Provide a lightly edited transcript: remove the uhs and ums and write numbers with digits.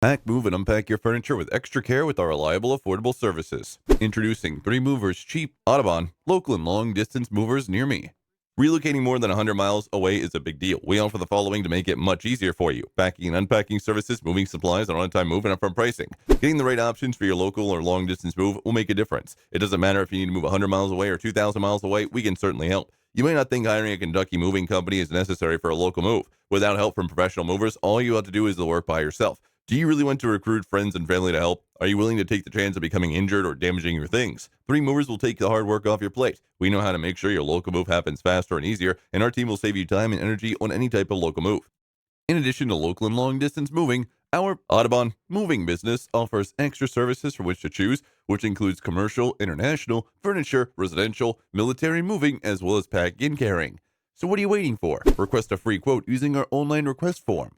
Pack, move, and unpack your furniture with extra care with our reliable, affordable services. Introducing 3 Movers Cheap Audubon, local and long distance movers near me. Relocating more than 100 miles away is a big deal. We offer the following to make it much easier for you: packing and unpacking services, moving supplies, and on-time move and upfront pricing. Getting the right options for your local or long distance move will make a difference. It doesn't matter if you need to move 100 miles away or 2,000 miles away, we can certainly help. You may not think hiring a Kentucky moving company is necessary for a local move. Without help from professional movers, all you have to do is the work by yourself. Do you really want to recruit friends and family to help? Are you willing to take the chance of becoming injured or damaging your things? 3 Movers will take the hard work off your plate. We know how to make sure your local move happens faster and easier, and our team will save you time and energy on any type of local move. In addition to local and long distance moving, our Audubon moving business offers extra services for which to choose, which includes commercial, international, furniture, residential, military moving, as well as packing and carrying. So what are you waiting for? Request a free quote using our online request form.